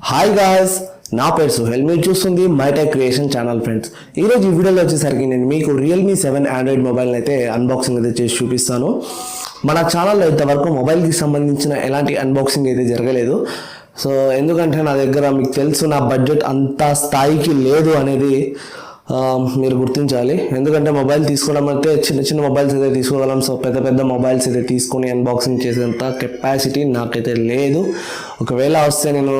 Hi guys, నా పేరు సుహెల్. మీరు చూస్తుంది my tech creation channel friends. ఈరోజు ఈ వీడియోలో వచ్చేసరికి నేను మీకు రియల్మీ 7 ఆండ్రాయిడ్ మొబైల్ అయితే అన్బాక్సింగ్ అయితే చేసి చూపిస్తాను. మన ఛానల్లో ఇంతవరకు మొబైల్కి సంబంధించిన ఎలాంటి అన్బాక్సింగ్ అయితే జరగలేదు. సో ఎందుకంటే నా దగ్గర మీకు తెలుసు నా బడ్జెట్ అంత స్థాయికి లేదు అనేది మీరు గుర్తించాలి. ఎందుకంటే మొబైల్ తీసుకోవడం అయితే చిన్న చిన్న మొబైల్స్ అయితే తీసుకోగలం. సో పెద్ద పెద్ద మొబైల్స్ అయితే తీసుకొని అన్బాక్సింగ్ చేసేంత కెపాసిటీ నాకైతే లేదు. ఒకవేళ వస్తే నేను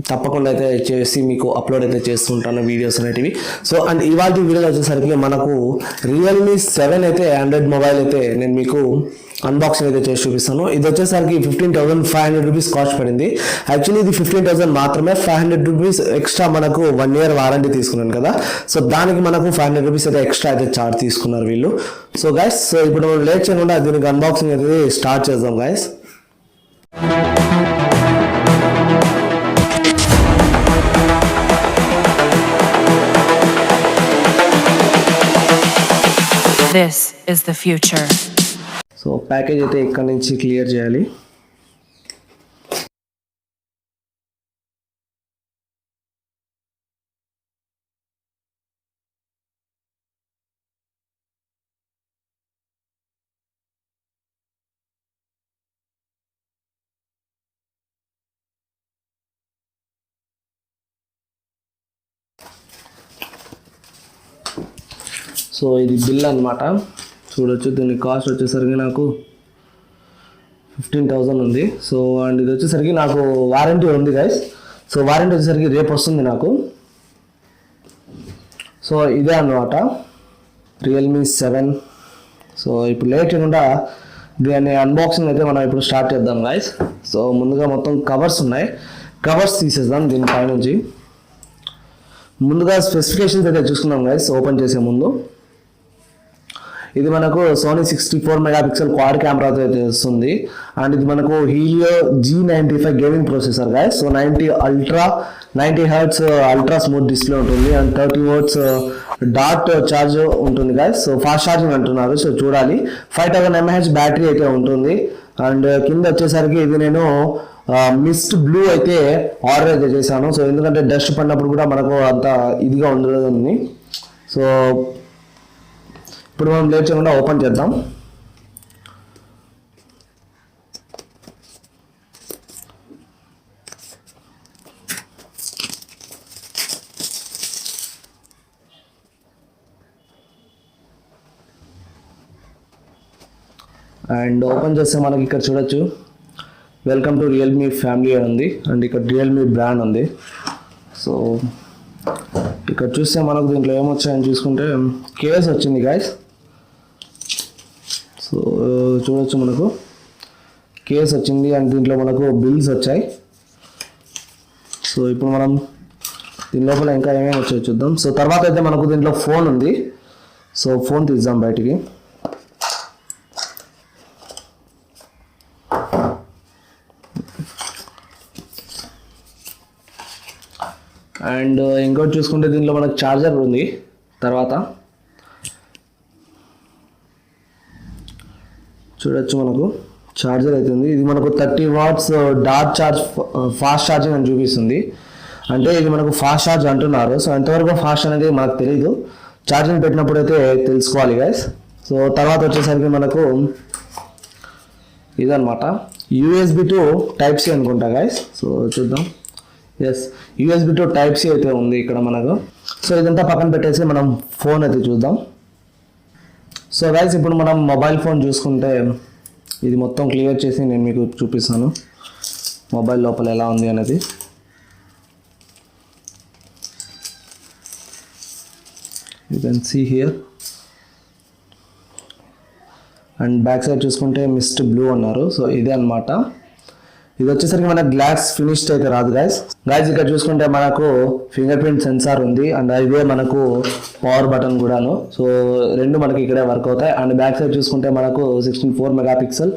తప్పకుండా అయితే చేసి మీకు అప్లోడ్ అయితే చేస్తుంటాను వీడియోస్ అనేటివి. సో అండ్ ఇవాళ వీడియోలో వచ్చేసరికి మనకు రియల్మీ 7 అయితే ఆండ్రాయిడ్ మొబైల్ అయితే నేను మీకు అన్బాక్సింగ్ అయితే చేసి చూపిస్తాను. ఇది వచ్చేసరికి 15,500 రూపీస్ కాస్ట్ పడింది. యాక్చువల్లీ ఇది 15,000 మాత్రమే, 500 రూపీస్ ఎక్స్ట్రా మనకు 1 year వారంటీ తీసుకున్నాను కదా. సో దానికి మనకు 500 రూపీస్ అయితే ఎక్స్ట్రా అయితే చార్జ్ తీసుకున్నారు వీళ్ళు. సో గైస్, సో ఇప్పుడు లేట్ చేయకుండా దీనికి అన్బాక్సింగ్ అయితే స్టార్ట్ చేద్దాం guys. This is the future. So package అయితే ఇక్కడ నుంచి క్లియర్ చేయాలి. సో ఇది బిల్ అన్నమాట. చూడొచ్చు, దీని కాస్ట్ వచ్చేసరికి నాకు 15,000 ఉంది. సో అండ్ ఇది వచ్చేసరికి నాకు వారంటీ ఉంది గైస్. సో వారంటీ వచ్చేసరికి రేపు వస్తుంది నాకు. సో ఇదే అన్నమాట రియల్మీ 7. సో ఇప్పుడు లేట్ చేయకుండా దీన్ని అన్బాక్సింగ్ అయితే మనం ఇప్పుడు స్టార్ట్ చేద్దాం గైస్. సో ముందుగా మొత్తం కవర్స్ ఉన్నాయి, కవర్స్ తీసేద్దాం దీనిపై నుంచి. ముందుగా స్పెసిఫికేషన్స్ అయితే చూసుకున్నాం గైస్ ఓపెన్ చేసే ముందు. ఇది మనకు సోనీ 64 మెగాపిక్సెల్ క్వాడ్ కెమెరాతో అయితే వస్తుంది. అండ్ ఇది మనకు Helio G95 gaming processor guys. So 90 Hz ultra smooth display ఉంటుంది. అండ్ 30 watts డాట్ ఛార్జ్ ఉంటుంది గైస్. సో ఫాస్ట్ ఛార్జింగ్ అంటున్నారు, సో చూడాలి. 5000 mAh బ్యాటరీ అయితే ఉంటుంది. అండ్ కింద వచ్చేసరికి ఇది నేను మిస్ట్ బ్లూ అయితే ఆర్డర్ అయితే చేశాను. సో ఎందుకంటే డస్ట్ పడినప్పుడు కూడా మనకు అంత ఇదిగా ఉండదు. సో ఇప్పుడు మనం లేట్ చేయకుండా ఓపెన్ చేద్దాం. అండ్ ఓపెన్ చేస్తే మనకి ఇక్కడ చూడొచ్చు, వెల్కమ్ టు రియల్మీ ఫ్యామిలీ అని ఉంది. అండ్ ఇక్కడ రియల్మీ బ్రాండ్ ఉంది. సో ఇక్కడ చూస్తే మనకు దీంట్లో ఏమొచ్చాయని చూసుకుంటే కేస్ వచ్చింది గాయస్. సో చూడొచ్చు, మనకు కేస్ వచ్చింది అండ్ దీంట్లో మనకు బిల్స్ వచ్చాయి. సో ఇప్పుడు మనం దీని లోపల ఇంకా ఏమేమి వచ్చాయో చూద్దాం. సో తర్వాత అయితే మనకు దీంట్లో ఫోన్ ఉంది. సో ఫోన్ తీద్దాం బయటికి. అండ్ ఇంకోటి చూసుకుంటే దీంట్లో మనకు ఛార్జర్ ఉంది. తర్వాత చూడొచ్చు, మనకు ఛార్జర్ అయితే ఉంది. ఇది మనకు 30 watts dot charge fast charging అని చూపిస్తుంది. అంటే ఇది మనకు ఫాస్ట్ ఛార్జ్ అంటున్నారు. సో ఎంతవరకు ఫాస్ట్ అనేది మనకు తెలీదు, ఛార్జింగ్ పెట్టినప్పుడు అయితే తెలుసుకోవాలి గైస్. సో తర్వాత వచ్చేసరికి మనకు ఇదన్నమాట USB to Type-C అనుకుంటా గైస్. సో చూద్దాం. ఎస్, USB to Type-C అయితే ఉంది ఇక్కడ మనకు. సో ఇదంతా పక్కన పెట్టేసి మనం ఫోన్ అయితే చూద్దాం. సో గైస్, ఇప్పుడు మనం మొబైల్ ఫోన్ చూసుకుంటే ఇది మొత్తం క్లియర్ చేసి నేను మీకు చూపిస్తాను మొబైల్ లోపల ఎలా ఉంది అనేది. You can see here. And back side చూసుకుంటే మిస్ట్ బ్లూ అన్నారు. సో ఇదే అన్నమాట. ఇది వచ్చేసరికి మనకు గ్లాస్ ఫినిష్డ్ అయితే రాదు గైస్. ఇక్కడ చూసుకుంటే మనకు ఫింగర్ ప్రింట్ సెన్సార్ ఉంది. అండ్ ఇదే మనకు పవర్ బటన్ కూడాను. సో రెండు మనకి ఇక్కడే వర్క్ అవుతాయి. అండ్ బ్యాక్ సైడ్ చూసుకుంటే మనకు 64 మెగాపిక్సెల్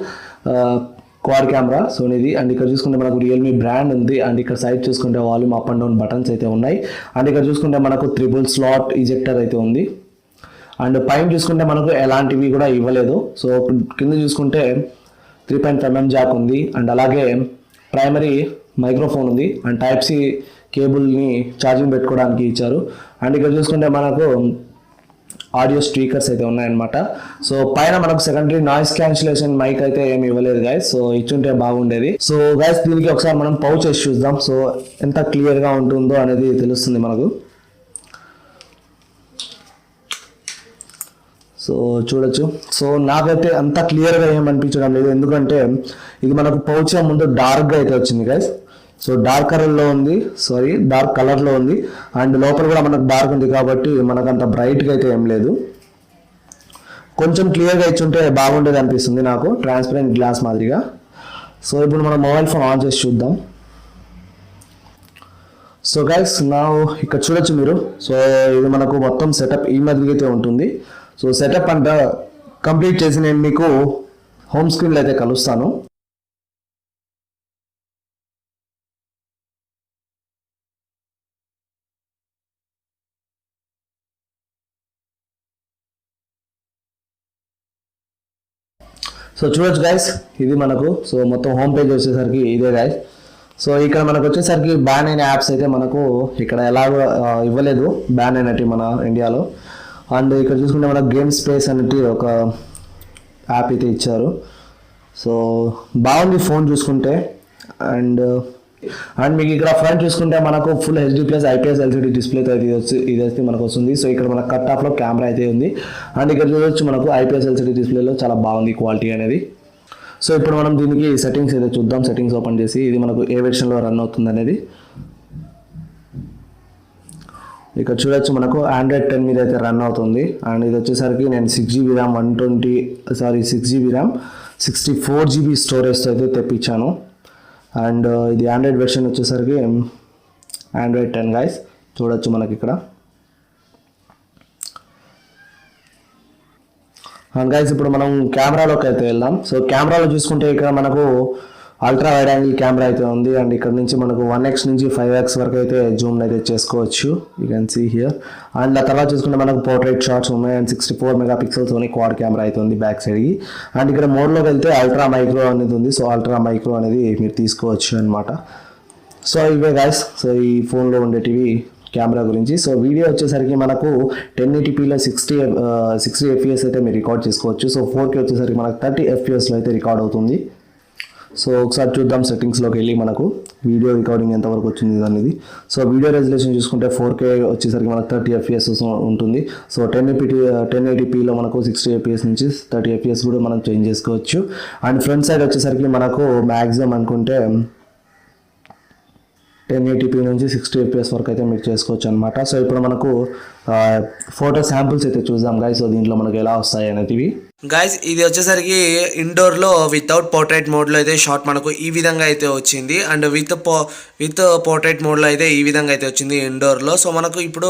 క్వాడ్ కెమెరా సోనీది. అండ్ ఇక్కడ చూసుకుంటే మనకు రియల్మీ బ్రాండ్ ఉంది. అండ్ ఇక్కడ సైడ్ చూసుకుంటే volume up and down buttons అయితే ఉన్నాయి. అండ్ ఇక్కడ చూసుకుంటే మనకు 3 slot ఇజెక్టర్ అయితే ఉంది. అండ్ పైన చూసుకుంటే మనకు ఎలాంటివి కూడా ఇవ్వలేదు. సో కింద చూసుకుంటే 3.5mm జాక్ ఉంది. అండ్ అలాగే ప్రైమరీ మైక్రోఫోన్ ఉంది అండ్ టైప్ సి కేబుల్ని ఛార్జింగ్ పెట్టుకోవడానికి ఇచ్చారు. అండ్ ఇక్కడ చూసుకుంటే మనకు ఆడియో స్పీకర్స్ అయితే ఉన్నాయన్నమాట. సో పైన మనకు సెకండరీ నాయిస్ క్యాన్సిలేషన్ మైక్ అయితే ఏమి ఇవ్వలేదు గైస్. సో ఇచ్చుంటే బాగుండేది. సో గైస్ దీనికి ఒకసారి మనం పౌచ్ వేసి చూద్దాం. సో ఎంత క్లియర్గా ఉంటుందో అనేది తెలుస్తుంది మనకు. సో చూడొచ్చు. సో నాకైతే అంత క్లియర్గా ఏమనిపించడం లేదు, ఎందుకంటే ఇది మనకు పౌచ్ ముందు డార్క్గా అయితే వచ్చింది గైస్. సో డార్క్ కలర్లో ఉంది అండ్ లోపల కూడా మనకు డార్క్ ఉంది కాబట్టి మనకు అంత బ్రైట్గా అయితే ఏం లేదు. కొంచెం క్లియర్గా ఇచ్చుంటే బాగుండేది అనిపిస్తుంది నాకు, ట్రాన్స్పరెంట్ గ్లాస్ మాదిరిగా. సో ఇప్పుడు మనం మొబైల్ ఫోన్ ఆన్ చేసి చూద్దాం. సో గైస్ నా ఇక్కడ చూడొచ్చు మీరు. సో ఇది మనకు మొత్తం సెటప్ ఈ మాదిరిగా అయితే ఉంటుంది. సో సెటప్ అంతా కంప్లీట్ చేసి నేను మీకు హోమ్ స్క్రీన్లో అయితే కలుస్తాను. సో చూడొచ్చు గైస్, ఇది మనకు సో మొత్తం హోమ్ పేజ్ వచ్చేసరికి ఇదే గైస్. సో ఇక్కడ మనకు వచ్చేసరికి బ్యాన్ అయిన యాప్స్ అయితే మనకు ఇక్కడ ఎలాగో ఇవ్వలేదు, బ్యాన్ అయినట్టు మన ఇండియాలో. అండ్ ఇక్కడ చూసుకుంటే మనకు గేమ్ స్పేస్ అనేది ఒక యాప్ అయితే ఇచ్చారు. సో బాగుంది ఫోన్ చూసుకుంటే. అండ్ మీకు ఇక్కడ ఫ్రంట్ చూసుకుంటే మనకు full HD plus IPS LCD డిస్ప్లేతో అయితే ఇది అయితే మనకు వస్తుంది. సో ఇక్కడ మనకు కట్ ఆఫ్లో కెమెరా అయితే ఉంది. అండ్ ఇక్కడ చూడొచ్చు మనకు ఐపీఎస్ ఎల్సిడి డిస్ప్లేలో చాలా బాగుంది క్వాలిటీ అనేది. సో ఇప్పుడు మనం దీనికి సెట్టింగ్స్ అయితే చూద్దాం. సెట్టింగ్స్ ఓపెన్ చేసి ఇది మనకు ఏ వెర్షన్లో రన్ అవుతుంది అనేది ఇక్కడ చూడొచ్చు. మనకు Android 10 మీద అయితే రన్ అవుతుంది. అండ్ ఇది వచ్చేసరికి నేను 6GB RAM 6GB RAM 64GB స్టోరేజ్తో అయితే తెప్పించాను. అండ్ ఇది ఆండ్రాయిడ్ వెర్షన్ వచ్చేసరికి Android 10 గైస్. చూడొచ్చు మనకి ఇక్కడ. అండ్ గైస్ ఇప్పుడు మనం కెమెరాలోకి అయితే వెళ్దాం. సో కెమెరాలో చూసుకుంటే ఇక్కడ మనకు అల్ట్రా వైడ్ యాంగిల్ కెమెరా అయితే ఉంది. అండ్ ఇక్కడ నుంచి మనకు 1x నుంచి 5x వరకు అయితే జూమ్ అయితే చేసుకోవచ్చు, you can see here. And ఆ తర్వాత చూసుకుంటే మనకు పోర్ట్రేట్ షాట్స్ ఉన్నాయి. అండ్ 64 మెగాపిక్సెల్స్ క్వాడ్ కెమెరా అయితే ఉంది బ్యాక్ సైడ్కి. అండ్ ఇక్కడ మోడ్లోకి వెళ్తే అల్ట్రా మైక్రో అనేది ఉంది. సో అల్ట్రా మైక్రో అనేది మీరు తీసుకోవచ్చు అనమాట. సో ఇవే గైస్, సో ఈ ఫోన్లో ఉండేటివి కెమెరా గురించి. సో వీడియో వచ్చేసరికి మనకు 1080pలో 60 FPS అయితే మీరు రికార్డ్ చేసుకోవచ్చు. సో 4K వచ్చేసరికి మనకు 30 FPSలో అయితే రికార్డ్ అవుతుంది. సో ఒకసారి చూద్దాం సెట్టింగ్స్లోకి వెళ్ళి మనకు వీడియో రికార్డింగ్ ఎంతవరకు వచ్చింది అనేది. సో వీడియో రెజల్యూషన్ చూసుకుంటే 4K వచ్చేసరికి మనకు 30 FPS ఉంటుంది. సో 1080pలో మనకు 60 FPS నుంచి 30 FPS కూడా మనం చేంజ్ చేసుకోవచ్చు. అండ్ ఫ్రంట్ సైడ్ వచ్చేసరికి మనకు మ్యాక్సిమం అనుకుంటే 1080p నుంచి 60 FPS వరకు అయితే మీరు చేసుకోవచ్చు అనమాట. సో ఇప్పుడు మనకు ఫోటో శాంపుల్స్ అయితే చూద్దాం గైస్. సో దీంట్లో మనకు ఎలా వస్తాయి అనేటివి గైస్. ఇది వచ్చేసరికి ఇండోర్లో వితౌట్ పోర్ట్రైట్ మోడ్లో అయితే షాట్ మనకు ఈ విధంగా అయితే వచ్చింది. అండ్ విత్ పోర్ట్రైట్ మోడ్లో అయితే ఈ విధంగా అయితే వచ్చింది ఇండోర్లో. సో మనకు ఇప్పుడు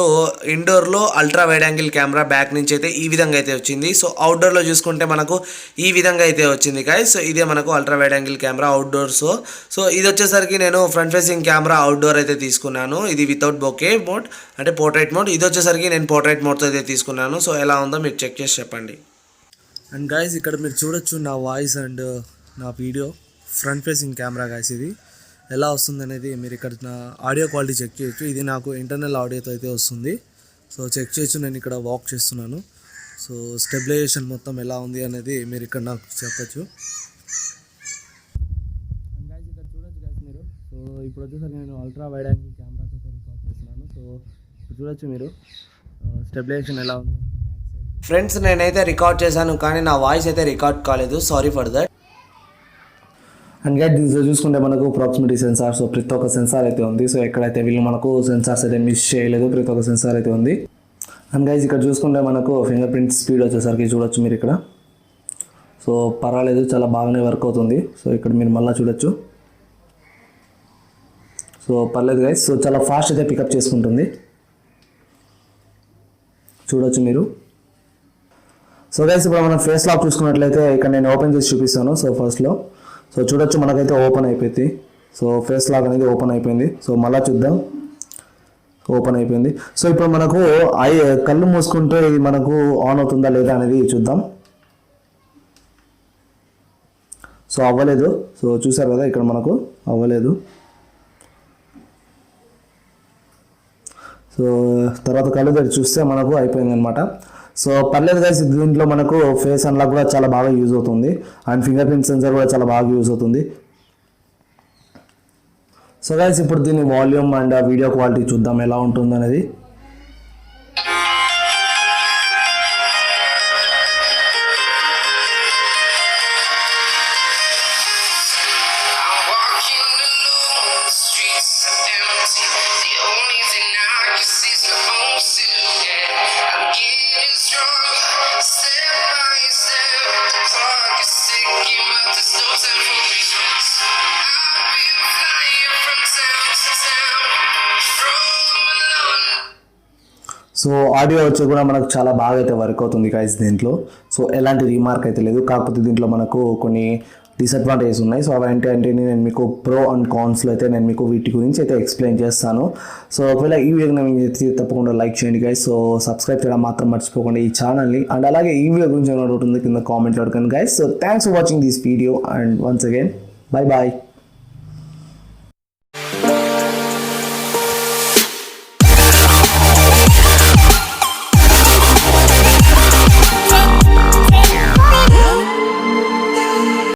ఇండోర్లో ultra wide angle camera back నుంచి అయితే ఈ విధంగా అయితే వచ్చింది. సో అవుట్డోర్లో చూసుకుంటే మనకు ఈ విధంగా అయితే వచ్చింది గైస్. సో ఇదే మనకు ultra wide angle camera outdoors. So ఇది వచ్చేసరికి నేను ఫ్రంట్ ఫేసింగ్ కెమెరా అవుట్డోర్ అయితే తీసుకున్నాను. ఇది వితౌట్ బొకే మోడ్ అంటే పోర్ట్రైట్ మోడ్. ఇది వచ్చేసరికి నేను పోర్ట్రైట్ మోడ్తో అయితే తీసుకున్నాను. సో ఎలా ఉందో మీరు చెక్ చేసి చెప్పండి. అండ్ గైస్ ఇక్కడ మీరు చూడొచ్చు నా వాయిస్ అండ్ నా video front facing camera guys. ఇది ఎలా వస్తుంది అనేది మీరు ఇక్కడ నా ఆడియో క్వాలిటీ చెక్ చేయొచ్చు. ఇది నాకు ఇంటర్నల్ ఆడియోతో అయితే వస్తుంది. సో చెక్ చేయొచ్చు. నేను ఇక్కడ వాక్ చేస్తున్నాను. సో స్టెబిలైజేషన్ మొత్తం ఎలా ఉంది అనేది మీరు ఇక్కడ నాకు చెప్పచ్చు. అండ్ గైస్ ఇక్కడ చూడొచ్చు గైస్ మీరు. సో ఇప్పుడు వచ్చేసరికి నేను అల్ట్రా వైడ్ యాంగిల్ కెమెరాతో రికార్డ్ చేస్తున్నాను. సో ఇప్పుడు చూడొచ్చు మీరు స్టెబిలైజేషన్ ఎలా ఉంది. ఫ్రెండ్స్ నేనైతే రికార్డ్ చేశాను కానీ నా వాయిస్ అయితే రికార్డ్ కాలేదు, sorry for that. And guys దీంట్లో చూసుకుంటే మనకు ప్రాక్సిమిటీ సెన్సార్. సో ప్రతి ఒక్క సెన్సార్ అయితే ఉంది. సో ఎక్కడైతే వీళ్ళు మనకు సెన్సార్స్ అయితే మిస్ చేయలేదు, ప్రతి ఒక్క సెన్సార్ అయితే ఉంది. అండ్ గైస్ ఇక్కడ చూసుకుంటే మనకు ఫింగర్ ప్రింట్ స్పీడ్ వచ్చేసరికి చూడొచ్చు మీరు ఇక్కడ. సో పర్వాలేదు, చాలా బాగానే వర్క్ అవుతుంది. సో ఇక్కడ మీరు మళ్ళీ చూడొచ్చు. సో పర్లేదు గైస్. సో చాలా ఫాస్ట్ అయితే పికప్ చేసుకుంటుంది, చూడొచ్చు మీరు. సో గైస్ ఇప్పుడు మనం ఫేస్ లాక్ చూసుకున్నట్లయితే ఇక్కడ నేను ఓపెన్ చేసి చూపిస్తాను. సో ఫస్ట్లో సో చూడొచ్చు మనకైతే ఓపెన్ అయిపోయింది. సో ఫేస్ లాక్ అనేది ఓపెన్ అయిపోయింది. సో మళ్ళీ చూద్దాం, ఓపెన్ అయిపోయింది. సో ఇప్పుడు మనకు కళ్ళు మూసుకుంటే ఇది మనకు ఆన్ అవుతుందా లేదా అనేది చూద్దాం. సో అవ్వలేదు. సో చూసారు కదా ఇక్కడ మనకు అవ్వలేదు. సో తర్వాత కళ్ళు తెరిచి చూస్తే మనకు అయిపోయింది అనమాట. సో పర్లేదు గైస్, దీంట్లో మనకు ఫేస్ అన్లాక్ కూడా చాలా బాగా యూజ్ అవుతుంది అండ్ ఫింగర్ ప్రింట్ సెన్సర్ కూడా చాలా బాగా యూజ్ అవుతుంది. సో గైస్ ఇప్పుడు దీని వాల్యూమ్ అండ్ వీడియో క్వాలిటీ చూద్దాం ఎలా ఉంటుంది అనేది. సో ఆడియో వచ్చి కూడా మనకు చాలా బాగా అయితే వర్క్ అవుతుంది గైస్ దీంట్లో. సో ఎలాంటి రీమార్క్ అయితే లేదు. కాకపోతే దీంట్లో మనకు కొన్ని డిసడ్వాంటేజెస్ ఉన్నాయి. సో అవి అంటే నేను మీకు ప్రో అండ్ కాన్స్లో అయితే నేను మీకు వీటి గురించి అయితే ఎక్స్ప్లెయిన్ చేస్తాను. సో ఒకవేళ ఈ వీడియో నేను తప్పకుండా లైక్ చేయండి గైస్. సో సబ్స్క్రైబ్ చేయడం మాత్రం మర్చిపోకండి ఈ ఛానల్ని. అండ్ అలాగే ఈ వీడియో గురించి ఏమైనా డౌట్ ఉంది కింద కామెంట్లో అడగండి guys. So thanks for watching this video and once again bye bye.